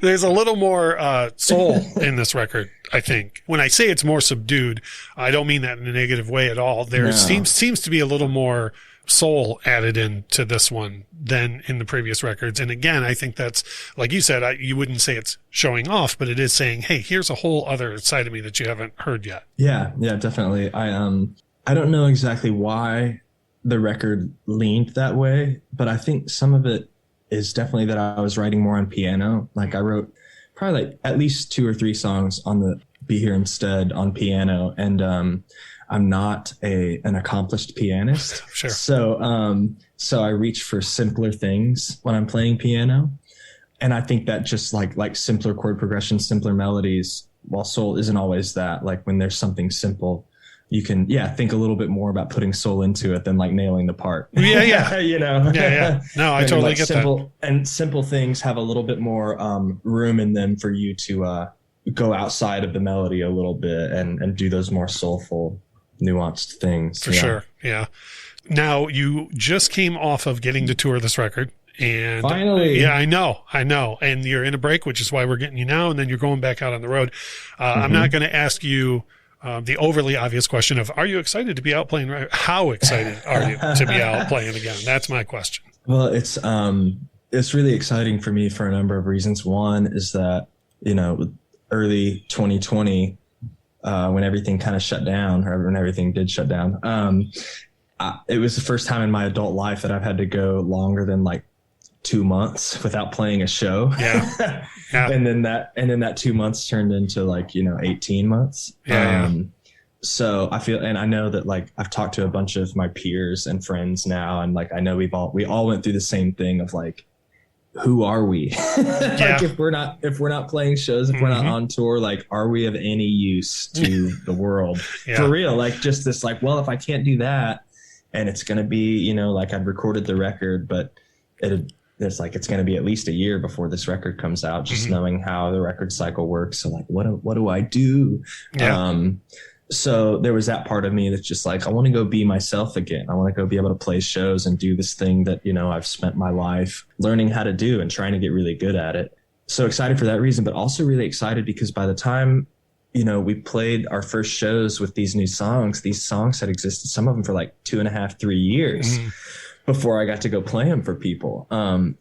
There's a little more soul in this record, I think. When I say it's more subdued, I don't mean that in a negative way at all. There seems to be a little more soul added into this one than in the previous records. And again, I think that's, like you said, you wouldn't say it's showing off, but it is saying, hey, here's a whole other side of me that you haven't heard yet. Yeah, definitely. I don't know exactly why the record leaned that way, but I think some of it is definitely that I was writing more on piano. Like I wrote probably like at least 2 or 3 songs on the Be Here Instead on piano. And I'm not an accomplished pianist. Sure. So I reach for simpler things when I'm playing piano. And I think that just like simpler chord progressions, simpler melodies, while soul isn't always that, like when there's something simple, you can, think a little bit more about putting soul into it than like nailing the part. Yeah. You know? Yeah. No, I totally get that. And simple things have a little bit more room in them for you to go outside of the melody a little bit and do those more soulful, nuanced things. For sure. Yeah. Now, you just came off of getting to tour this record. And finally, yeah, I know. And you're in a break, which is why we're getting you now. And then you're going back out on the road. I'm not going to ask you the overly obvious question of, are you excited to be out playing? How excited are you to be out playing again? That's my question. Well, it's really exciting for me for a number of reasons. One is that, early 2020, when everything kind of shut down, or when everything did shut down, it was the first time in my adult life that I've had to go longer than like 2 months without playing a show. Yeah. And then that 2 months turned into like, 18 months. So I feel, and I know that like I've talked to a bunch of my peers and friends now, and like I know we all went through the same thing of like, who are we? Like if we're not playing shows, if we're not on tour, like are we of any use to the world? For real? Like just this like, well, if I can't do that, and it's gonna be, like I'd recorded the record, but it's going to be at least a year before this record comes out, just knowing how the record cycle works. So like, what do I do? So there was that part of me that's just like, I want to go be myself again. I want to go be able to play shows and do this thing that, I've spent my life learning how to do and trying to get really good at it. So excited for that reason, but also really excited because by the time, we played our first shows with these songs had existed, some of them for like 2.5, 3 years. Before I got to go play them for people.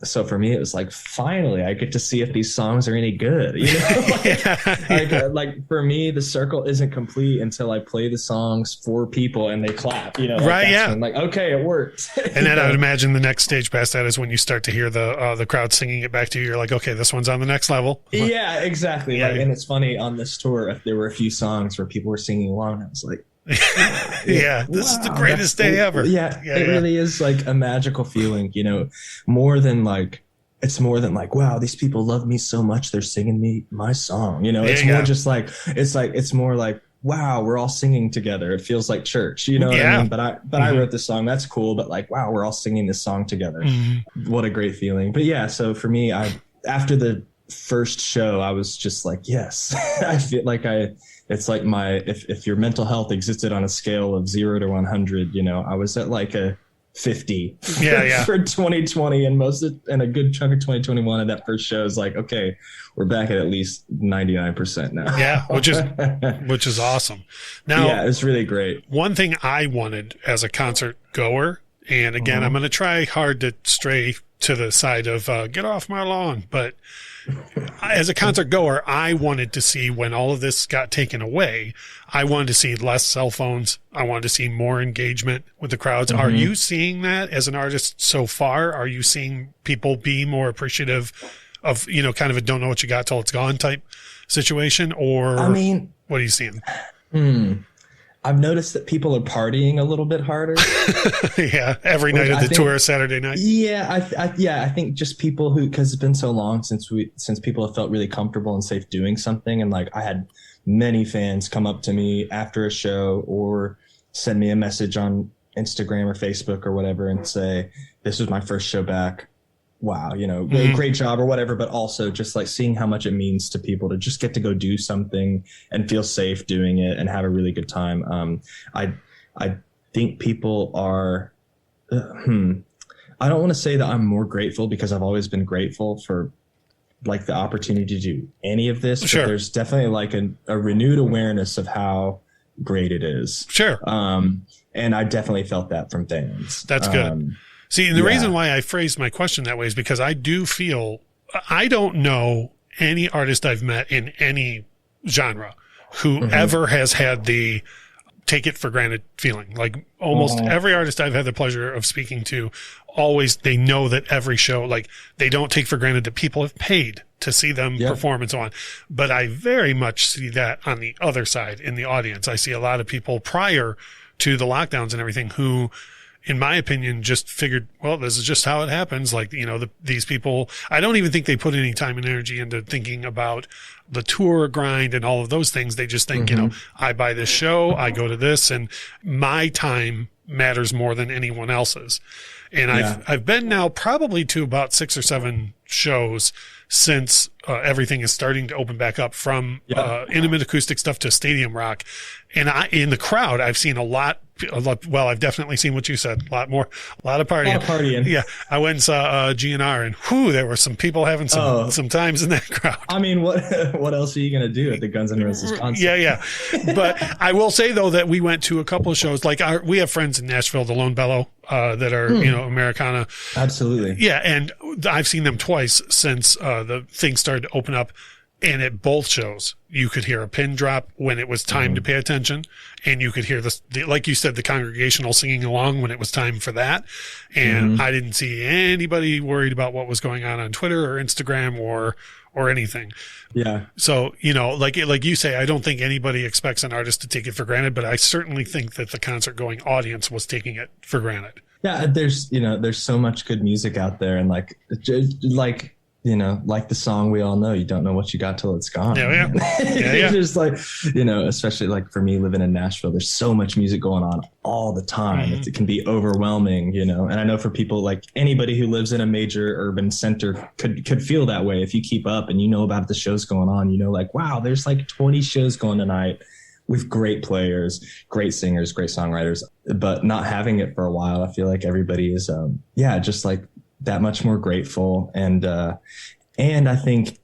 So for me, it was like, finally, I get to see if these songs are any good. Like for me, the circle isn't complete until I play the songs for people and they clap, Right. Yeah. I'm like, okay, it worked. And then I would imagine the next stage past that is when you start to hear the crowd singing it back to you. You're like, okay, this one's on the next level. Yeah, exactly. And it's funny on this tour, there were a few songs where people were singing along. And I was like, this is the greatest day ever. It really is like a magical feeling, more than like, wow, these people love me so much they're singing me my song, it's more just like, it's more like, wow, we're all singing together. It feels like church, what I mean? But I wrote this song, that's cool, but like, wow, we're all singing this song together. What a great feeling. But so for me, after the first show, I was just like, yes. I feel like it's like if your mental health existed on a scale of 0 to 100, I was at like a 50 for 2020, and a good chunk of 2021. And that first show is like, okay, we're back at least 99% now. Yeah, which is awesome. Now, it's really great. One thing I wanted as a concert goer, and again, I'm going to try hard to stray to the side of get off my lawn, but as a concert goer, I wanted to see when all of this got taken away, I wanted to see less cell phones. I wanted to see more engagement with the crowds. Are you seeing that as an artist so far? Are you seeing people be more appreciative of, kind of a don't know what you got till it's gone type situation? Or what are you seeing? I've noticed that people are partying a little bit harder. Every night of the tour, Saturday night. I think just people because it's been so long since people have felt really comfortable and safe doing something. And like I had many fans come up to me after a show or send me a message on Instagram or Facebook or whatever and say, this was my first show back. Wow, great job or whatever, but also just like seeing how much it means to people to just get to go do something and feel safe doing it and have a really good time. I think people are, I don't want to say that I'm more grateful because I've always been grateful for like the opportunity to do any of this, Sure. but there's definitely like a renewed awareness of how great it is. Sure. And I definitely felt that from fans. That's good. See, and the reason why I phrased my question that way is because I do feel, I don't know any artist I've met in any genre who ever has had the take it for granted feeling. Like almost every artist I've had the pleasure of speaking to, always, they know that every show, like they don't take for granted that people have paid to see them perform and so on. But I very much see that on the other side in the audience. I see a lot of people prior to the lockdowns and everything who, in my opinion, just figured, well, this is just how it happens. Like, you know, these people, I don't even think they put any time and energy into thinking about the tour grind and all of those things. They just think, you know, I buy this show, I go to this, and my time matters more than anyone else's. And I've been now probably to about 6 or 7 shows since everything is starting to open back up, from intimate acoustic stuff to stadium rock. And in the crowd, I've seen a lot. Well, I've definitely seen what you said. A lot of partying. A lot of partying. Yeah. I went and saw GNR, and whew, there were some people having some times in that crowd. I mean, what else are you going to do at the Guns N' Roses concert? Yeah. But I will say, though, that we went to a couple of shows. Like we have friends in Nashville, the Lone Bellow, that are, you know, Americana. Absolutely. Yeah. And I've seen them twice since the thing started to open up. And at both shows, you could hear a pin drop when it was time to pay attention. And you could hear like you said, the congregational singing along when it was time for that. And I didn't see anybody worried about what was going on Twitter or Instagram or anything. Yeah. So, you know, like you say, I don't think anybody expects an artist to take it for granted, but I certainly think that the concert going audience was taking it for granted. Yeah. There's so much good music out there, and like you know, like the song we all know, you don't know what you got till it's gone. Yeah. It's just like, you know, especially like for me living in Nashville, there's so much music going on all the time. It can be overwhelming, you know, and I know for people like anybody who lives in a major urban center could feel that way. If you keep up and you know about the shows going on, you know, like, wow, there's like 20 shows going tonight with great players, great singers, great songwriters, but not having it for a while. I feel like everybody is, just like that much more grateful. And I think,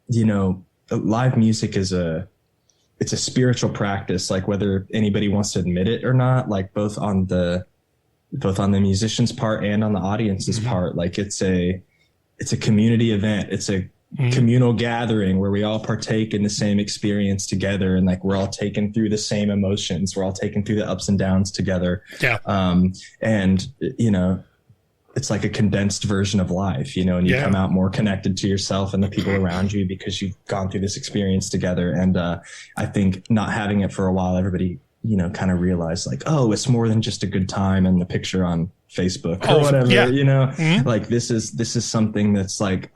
you know, live music is it's a spiritual practice, like whether anybody wants to admit it or not, like both on the musician's part and on the audience's part. Like it's a community event. It's a communal gathering where we all partake in the same experience together. And like, we're all taken through the same emotions. We're all taken through the ups and downs together. Yeah. And you know, it's like a condensed version of life, you know, and you come out more connected to yourself and the people around you because you've gone through this experience together. And I think not having it for a while, everybody, you know, kind of realized like, oh, it's more than just a good time and the picture on Facebook or whatever, you know, like this is something that's like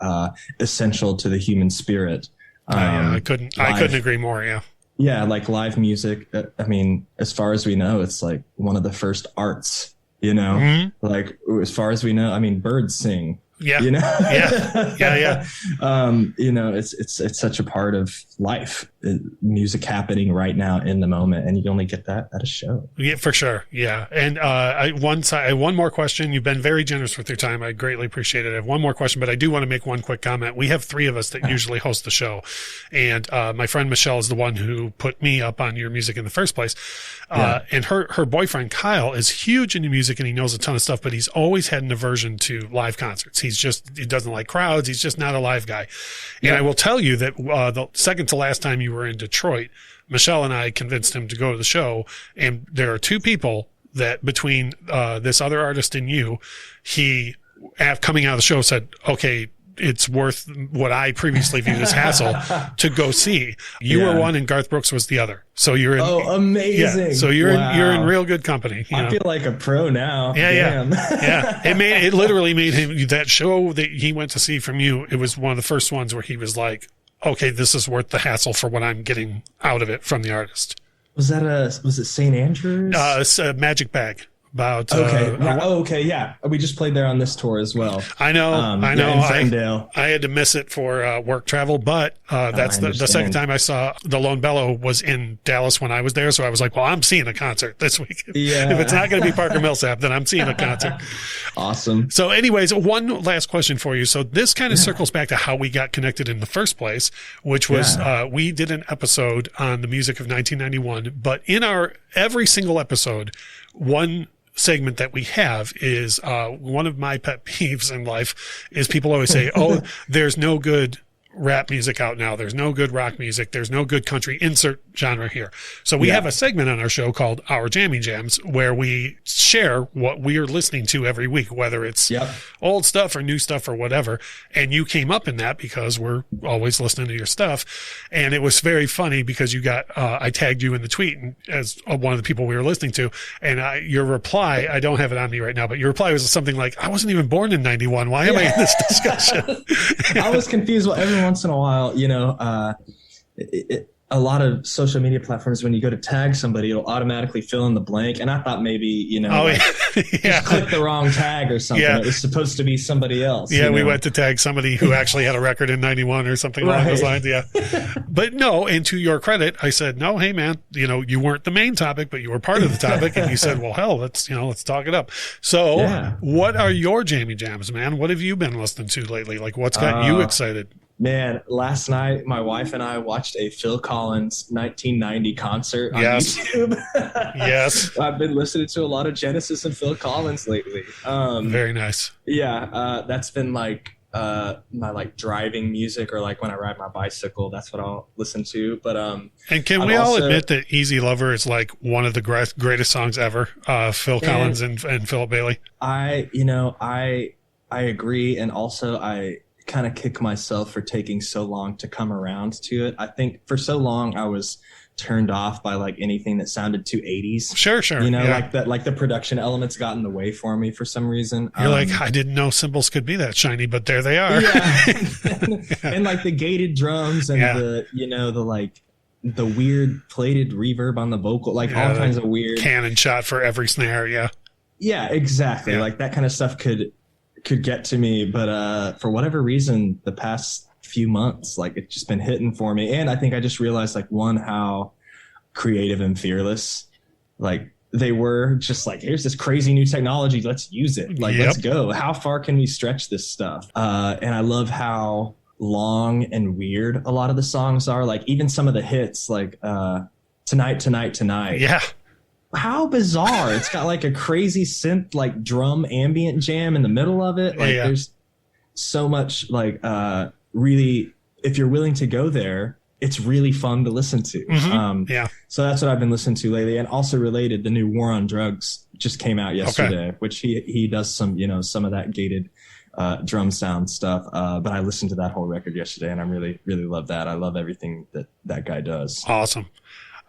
essential to the human spirit. I couldn't agree more. Yeah. Yeah. Like live music. I mean, as far as we know, it's like one of the first arts. You know, like as far as we know, I mean, birds sing. Yeah. You know. Yeah. You know, it's such a part of life. Music happening right now in the moment, and you only get that at a show. Yeah, for sure. Yeah. And I have one more question. You've been very generous with your time. I greatly appreciate it. I have one more question, but I do want to make one quick comment. We have 3 of us that usually host the show, and my friend Michelle is the one who put me up on your music in the first place. And her boyfriend Kyle is huge into music, and he knows a ton of stuff, but he's always had an aversion to live concerts. He doesn't like crowds. He's just not a live guy. And I will tell you that the second to last time you were in Detroit, Michelle and I convinced him to go to the show. And there are 2 people that between this other artist and you, coming out of the show said, okay, it's worth what I previously viewed as hassle to go see. You were one and Garth Brooks was the other. So you're in. Oh, amazing. Yeah, so you're in real good company. I feel like a pro now. Yeah. Yeah. It literally made him, that show that he went to see from you. It was one of the first ones where he was like, okay, this is worth the hassle for what I'm getting out of it from the artist. Was it St. Andrews? It's a Magic Bag. about okay, yeah, we just played there on this tour as well. I know. In Ferndale. I had to miss it for work travel, but that's the second time I saw the Lone Bellow was in Dallas when I was there. So I was like, well, I'm seeing a concert this week. Yeah. If it's not going to be Parker Millsap, then I'm seeing a concert. Awesome. So anyways, one last question for you. So this kind of circles back to how we got connected in the first place, which was we did an episode on the music of 1991, but in our every single episode, one segment that we have is one of my pet peeves in life is people always say, oh, there's no good rap music out now. There's no good rock music. There's no good country. Insert genre here. So we have a segment on our show called Our Jamming Jams where we share what we are listening to every week, whether it's old stuff or new stuff or whatever. And you came up in that because we're always listening to your stuff. And it was very funny because you got, I tagged you in the tweet as one of the people we were listening to. And your reply, I don't have it on me right now, but your reply was something like, I wasn't even born in 91. Why am I in this discussion? I was confused. Well, every once in a while, a lot of social media platforms, when you go to tag somebody, it'll automatically fill in the blank. And I thought maybe, just click the wrong tag or something. It was supposed to be somebody else. Yeah, we went to tag somebody who actually had a record in 91 or something along those lines. Yeah. But no, and to your credit, I said, no, hey man, you weren't the main topic, but you were part of the topic. And you said, well, hell, let's talk it up. So what are your jamming jams, man? What have you been listening to lately? Like what's got you excited? Man, last night my wife and I watched a Phil Collins 1990 concert on YouTube. Yes. I've been listening to a lot of Genesis and Phil Collins lately. Very nice. Yeah, that's been like my driving music, or like when I ride my bicycle, that's what I'll listen to. But and can we all admit that Easy Lover is like one of the greatest songs ever? Phil Collins and Philip Bailey. I agree, and also I kind of kick myself for taking so long to come around to it. I think for so long I was turned off by like anything that sounded too 80s. Sure. Like that, like the production elements got in the way for me for some reason. You're like, I didn't know cymbals could be that shiny, but there they are. And like the gated drums and the weird plated reverb on the vocal, like all kinds of weird cannon shot for every snare. Yeah, exactly. Like that kind of stuff could get to me, but for whatever reason, the past few months, like it's just been hitting for me. And I think I just realized, like, one, how creative and fearless like they were, just like, here's this crazy new technology, let's use it, like let's go. How far can we stretch this stuff? And I love how long and weird a lot of the songs are, like even some of the hits, like Tonight. Yeah. How bizarre. It's got like a crazy synth, like drum ambient jam in the middle of it. Like there's so much, like really, if you're willing to go there, it's really fun to listen to. So that's what I've been listening to lately. And also related, the new War on Drugs just came out yesterday, which he does some, some of that gated drum sound stuff. But I listened to that whole record yesterday and I really, really love that. I love everything that guy does. Awesome.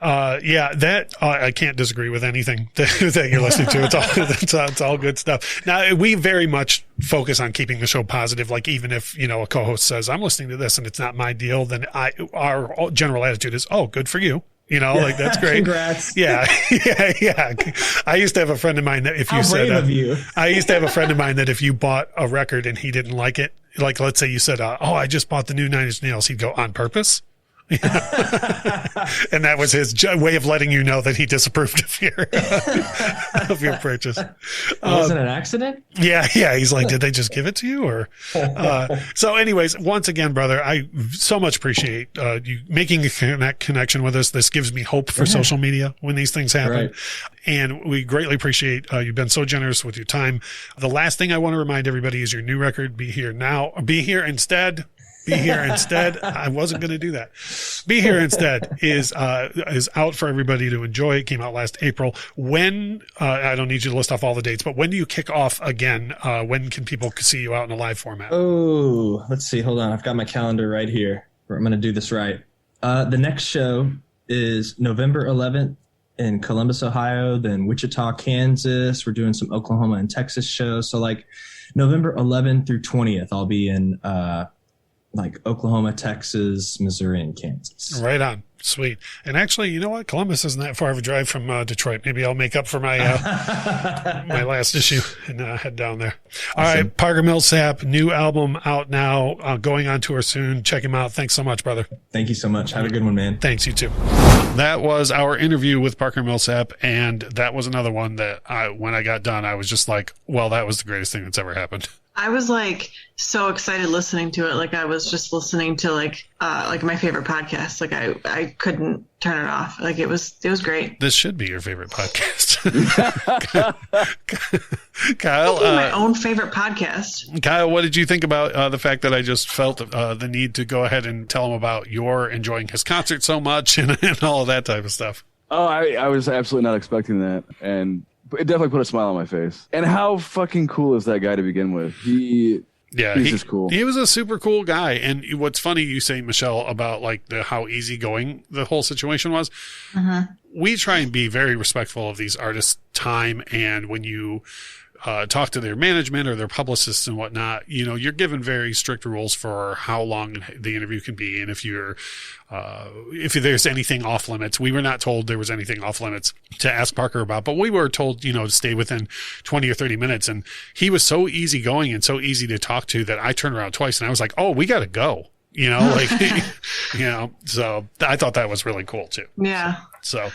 I can't disagree with anything that you're listening to. It's all good stuff. Now, we very much focus on keeping the show positive. Like even if, a co-host says, I'm listening to this and it's not my deal, then our general attitude is, oh, good for you. Like that's great. Congrats. Yeah. I used to have a friend of mine that if you said, I used to have a friend of mine that if you bought a record and he didn't like it, like let's say you said, oh, I just bought the new Nine Inch Nails, he'd go, on purpose. And that was his way of letting you know that he disapproved of your purchase. Was it an accident? Yeah. He's like, did they just give it to you? Or so anyways, once again, brother, I so much appreciate you making a connection with us. This gives me hope for social media when these things happen. Right. And we greatly appreciate you've been so generous with your time. The last thing I want to remind everybody is your new record, Be Here Now, Be Here Instead. Be Here Instead. I wasn't going to do that. Be Here Instead is out for everybody to enjoy. It came out last April. When, I don't need you to list off all the dates, but when do you kick off again? When can people see you out in a live format? Oh, let's see. Hold on. I've got my calendar right here. I'm going to do this right. The next show is November 11th in Columbus, Ohio, then Wichita, Kansas. We're doing some Oklahoma and Texas shows. So like November 11th through 20th, I'll be in, like Oklahoma, Texas, Missouri, and Kansas. Right on. Sweet. And actually, you know what? Columbus isn't that far of a drive from Detroit. Maybe I'll make up for my my last issue and head down there. All right, Parker Millsap, new album out now, going on tour soon. Check him out. Thanks so much, brother. Thank you so much. Have a good one, man. Thanks, you too. That was our interview with Parker Millsap, and that was another one that when I got done, I was just like, well, that was the greatest thing that's ever happened. I was like so excited listening to it. Like I was just listening to like my favorite podcast. Like I couldn't turn it off. Like it was great. This should be your favorite podcast. Kyle, my own favorite podcast. Kyle, what did you think about the fact that I just felt the need to go ahead and tell him about your enjoying his concert so much and all of that type of stuff? Oh, I was absolutely not expecting that. And it definitely put a smile on my face. And how fucking cool is that guy to begin with? He's just cool. He was a super cool guy. And what's funny, you say, Michelle, about like how easygoing the whole situation was. Mm-hmm. We try and be very respectful of these artists' time. And when you talk to their management or their publicists and whatnot, you know, you're given very strict rules for how long the interview can be. And if there's anything off limits, we were not told there was anything off limits to ask Parker about, but we were told, you know, to stay within 20 or 30 minutes. And he was so easygoing and so easy to talk to that I turned around twice and I was like, oh, we got to go, you know, like, you know, so I thought that was really cool too. Yeah. So,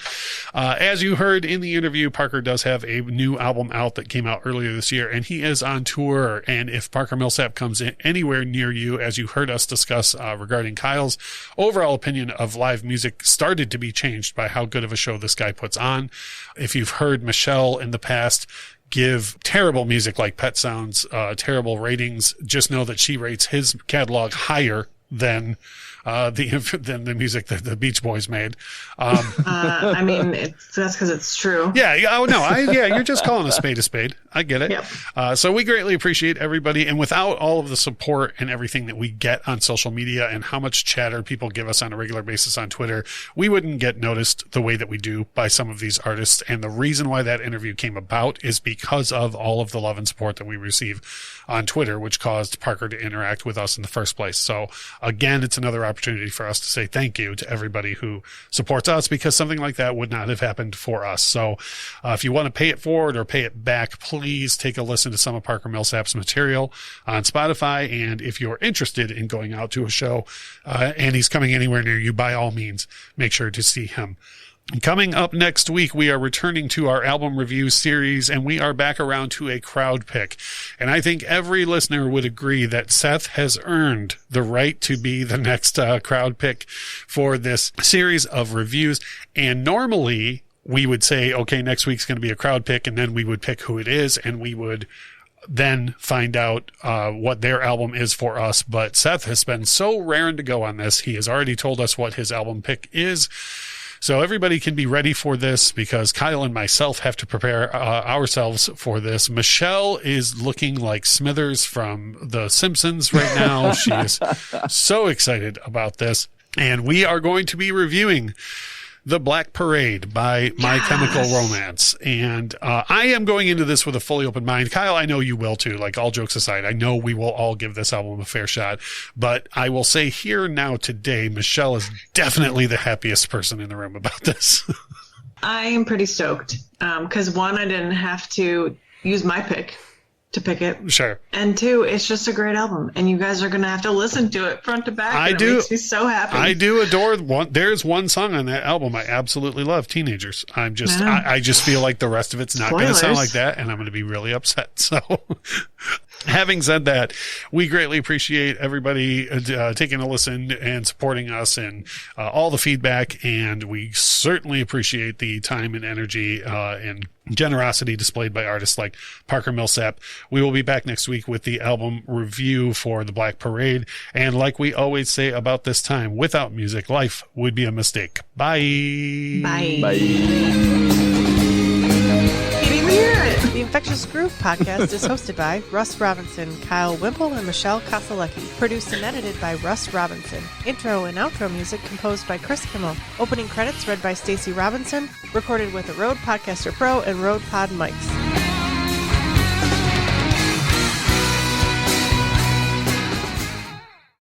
as you heard in the interview, Parker does have a new album out that came out earlier this year, and he is on tour. And if Parker Millsap comes in anywhere near you, as you heard us discuss regarding Kyle's overall opinion of live music started to be changed by how good of a show this guy puts on. If you've heard Michelle in the past give terrible music like Pet Sounds, terrible ratings, just know that she rates his catalog higher than the music that the Beach Boys made. I mean, that's because it's true. Yeah. Oh no. You're just calling a spade. I get it. Yep. So we greatly appreciate everybody. And without all of the support and everything that we get on social media and how much chatter people give us on a regular basis on Twitter, we wouldn't get noticed the way that we do by some of these artists. And the reason why that interview came about is because of all of the love and support that we receive on Twitter, which caused Parker to interact with us in the first place. So again, it's another opportunity for us to say thank you to everybody who supports us, because something like that would not have happened for us. So if you want to pay it forward or pay it back, please take a listen to some of Parker Millsap's material on Spotify. And if you're interested in going out to a show and he's coming anywhere near you, by all means, make sure to see him. Coming up next week, we are returning to our album review series, and we are back around to a crowd pick. And I think every listener would agree that Seth has earned the right to be the next crowd pick for this series of reviews. And normally we would say, okay, next week's going to be a crowd pick, and then we would pick who it is, and we would then find out what their album is for us. But Seth has been so raring to go on this. He has already told us what his album pick is. So everybody can be ready for this, because Kyle and myself have to prepare ourselves for this. Michelle is looking like Smithers from The Simpsons right now. She is so excited about this. And we are going to be reviewing The Black Parade by My Chemical Romance. And I am going into this with a fully open mind. Kyle, I know you will too. Like, all jokes aside, I know we will all give this album a fair shot. But I will say here now today, Michelle is definitely the happiest person in the room about this. I am pretty stoked because one, I didn't have to use my pick to pick it. Sure. And two, it's just a great album, and you guys are going to have to listen to it front to back. It makes me so happy. I do adore one. There's one song on that album I absolutely love, Teenagers. I just feel like the rest of it's not going to sound like that, and I'm going to be really upset. So having said that, we greatly appreciate everybody taking a listen and supporting us and all the feedback, and we certainly appreciate the time and energy and generosity displayed by artists like Parker Millsap. We will be back next week with the album review for The Black Parade. And like we always say about this time, without music, life would be a mistake. Bye. Bye. Bye. The Infectious Groove podcast is hosted by Russ Robinson, Kyle Wimple, and Michelle Koselecki. Produced and edited by Russ Robinson. Intro and outro music composed by Chris Kimmel. Opening credits read by Stacey Robinson. Recorded with a Rode Podcaster Pro and Rode Pod mics.